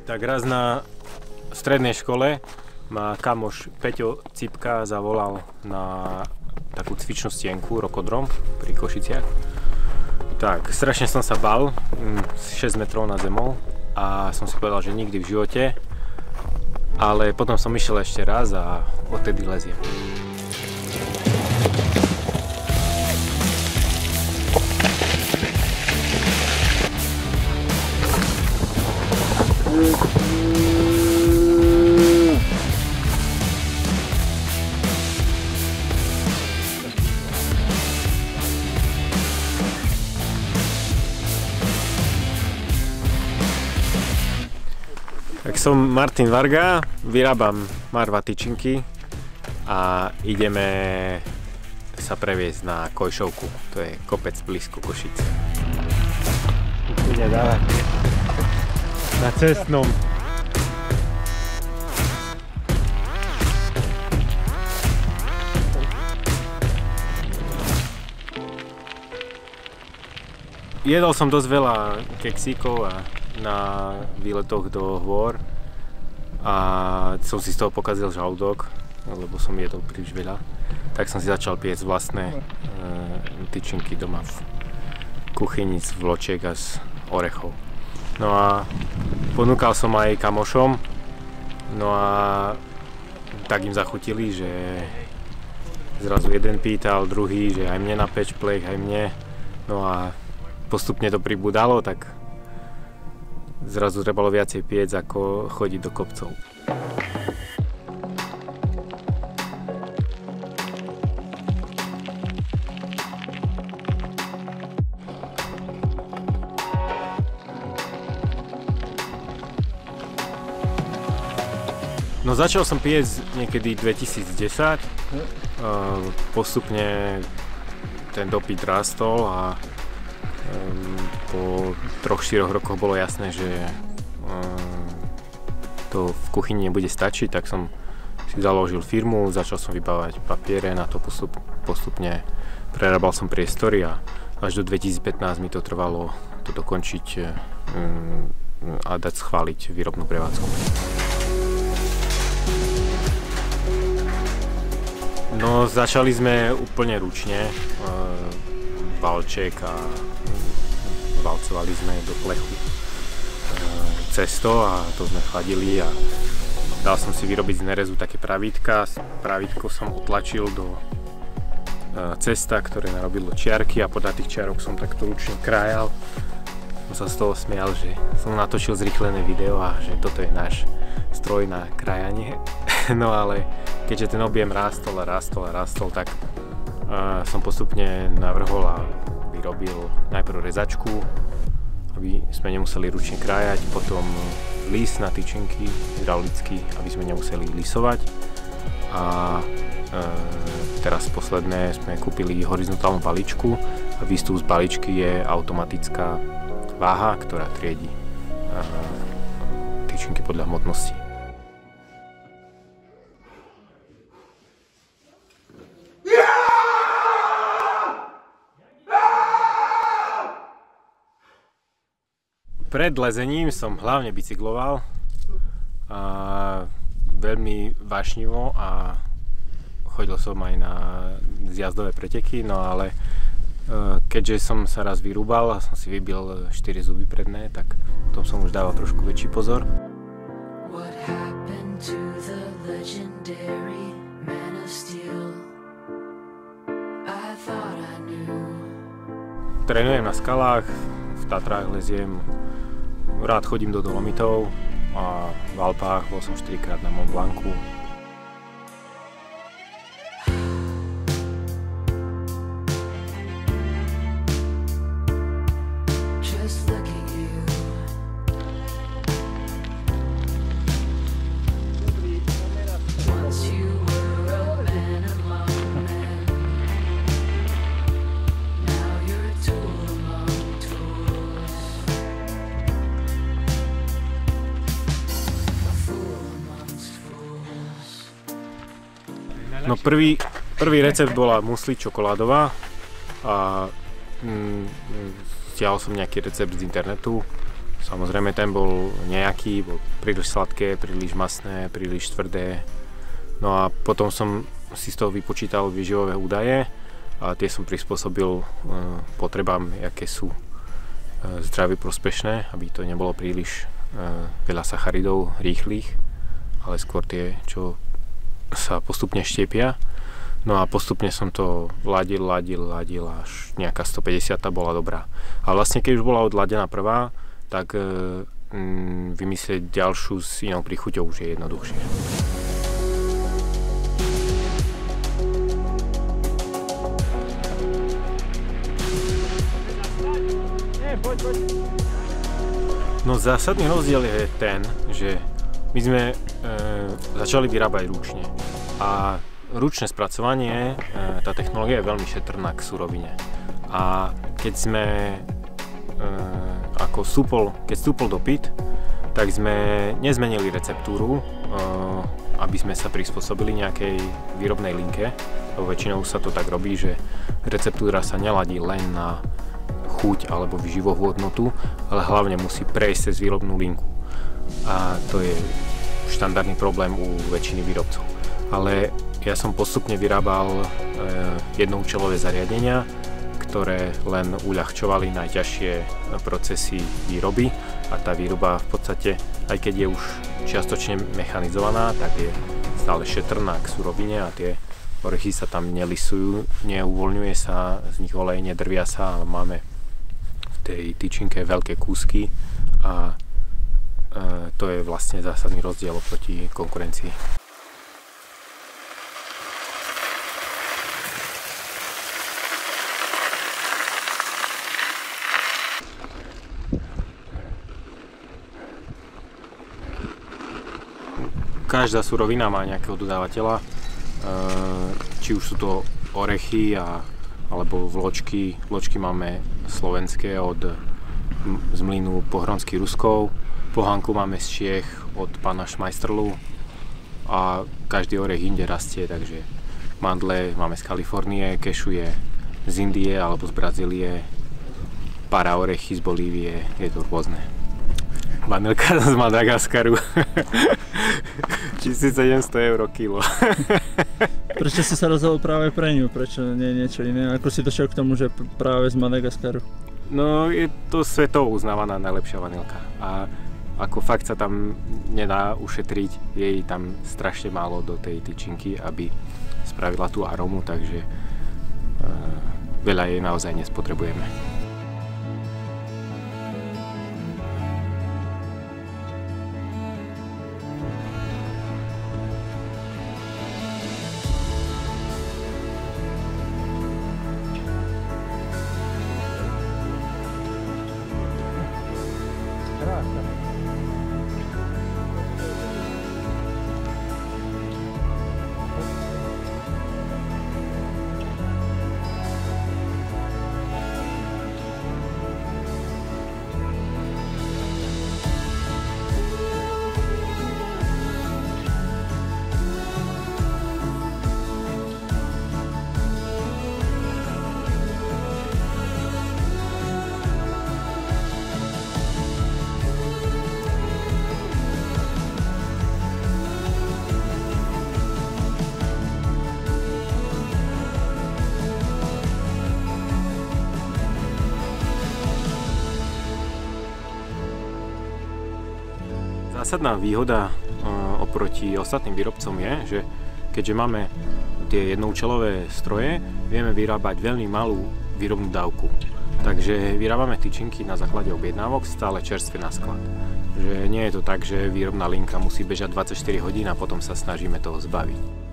Tak raz na strednej škole ma kamoš Peťo Cipka zavolal na takú cvičnú stienku, rokodrom pri Košiciach. Tak, strašne som sa bal, 6 metrov nad zemou a som si povedal, že nikdy v živote. Ale potom som išiel ešte raz a odtedy leziem. Tak som Martin Varga, vyrábam Marva tyčinky a ideme sa previesť na Kojšovku, to je kopec blízko Košic. Na cestnom. Jedol som dosť veľa keksíkov a na výletoch do hôr a som si z toho pokazil žalúdok, lebo som jedol príliš veľa. Tak som si začal piecť vlastné tyčinky doma v kuchyni z vločiek a z orechov. No a ponúkal som aj kamošom, no a tak im zachutili, že zrazu jeden pýtal, druhý, že aj mne na peč plech, aj mne. No a postupne to pribudalo, tak zrazu trebalo viacej piec, ako chodiť do kopcov. No začal som piecť niekedy 2010, postupne ten dopyt rástol a po 3-4 rokoch bolo jasné, že to v kuchyni nebude stačiť, tak som si založil firmu, začal som vybávať papiere, na to postupne prerábal som priestory a až do 2015 mi to trvalo to dokončiť a dať schváliť výrobnú prevádzku. No začali sme úplne ručne, valček a valcovali sme do plechu cesto a to sme chladili a dal som si vyrobiť z nerezu také pravítka. Pravítko som utlačil do cesta, ktoré narobilo čiarky a podľa tých čiarok som takto ručne krájal. Som sa z toho smial, že som natočil zrýchlené video a že toto je náš stroj na krájanie. No ale keďže ten objem rástol, tak som postupne navrhol a vyrobil najprv rezačku, aby sme nemuseli ručne krájať, potom lis na tyčinky hydraulicky, aby sme nemuseli lisovať a teraz posledné sme kúpili horizontálnu baličku a výstup z baličky je automatická váha, ktorá triedi tyčinky podľa hmotnosti. Pred lezením som hlavne bicykloval a veľmi vášnivo a chodil som aj na zjazdové preteky, no ale keďže som sa raz vyrúbal a som si vybil 4 zuby predné, tak potom som už dával trošku väčší pozor. Trénujem na skalách, v Tatrách leziem, rád chodím do Dolomitov a v Alpách bol som 4-krát na Mont Blancu. No prvý recept bola musli čokoládová a stiahol som nejaký recept z internetu Samozrejme ten bol nejaký, bol príliš sladké, príliš masné, príliš tvrdé. No a potom som si z toho vypočítal výživové údaje a tie som prispôsobil potrebám, aké sú zdraví prospešné, aby to nebolo príliš veľa sacharidov rýchlych, ale skôr tie, čo sa postupne štiepia. No a postupne som to ladil, až nejaká 150 bola dobrá. A vlastne keď už bola odladená prvá, tak vymyslieť ďalšiu s inou príchuťou už je jednoduchšie. No zásadný rozdiel je ten, že my sme začali vyrábať ručne a ručné spracovanie, tá technológia je veľmi šetrná k surovine. A keď sme keď vstúpol dopyt, tak sme nezmenili receptúru, aby sme sa prispôsobili nejakej výrobnej linke. Väčšinou sa to tak robí, že receptúra sa neladí len na chuť alebo výživovú hodnotu, ale hlavne musí prejsť cez výrobnú linku. A to je štandardný problém u väčšiny výrobcov. Ale ja som postupne vyrábal jednoúčelové zariadenia, ktoré len uľahčovali najťažšie procesy výroby a tá výroba v podstate, aj keď je už čiastočne mechanizovaná, tak je stále šetrná k surovine a tie orechy sa tam nelisujú, neuvoľňuje sa z nich olej, nedrvia sa, ale máme v tej tyčinke veľké kúsky a to je vlastne zásadný rozdiel oproti konkurencii. Každá surovina má nejakého dodávateľa, či už sú to orechy alebo vločky. Vločky máme slovenské z mlynu Pohronský Ruskov, pohánku máme z Čiech od pána Šmajstrlu a každý orech inde rastie, takže mandle máme z Kalifornie, kešu je z Indie alebo z Brazílie, para orechy z Bolívie, je to rôzne. Vanilka z Madagaskaru. 1700 € kilo. Prečo si sa rozhodol práve pre ňu? Prečo nie niečo iné? Ako si došiel k tomu, že práve z Madagaskaru? No, je to svetovo uznávaná najlepšia vanilka. A ako fakt sa tam nedá ušetriť, je jej tam strašne málo do tej tyčinky, aby spravila tú arómu, takže veľa jej naozaj nespotrebujeme. Zásadná výhoda oproti ostatným výrobcom je, že keďže máme tie jednoúčelové stroje, vieme vyrábať veľmi malú výrobnú dávku. Takže vyrábame tyčinky na základe objednávok stále čerstvé na sklad. Že nie je to tak, že výrobná linka musí bežať 24 hodín a potom sa snažíme toho zbaviť.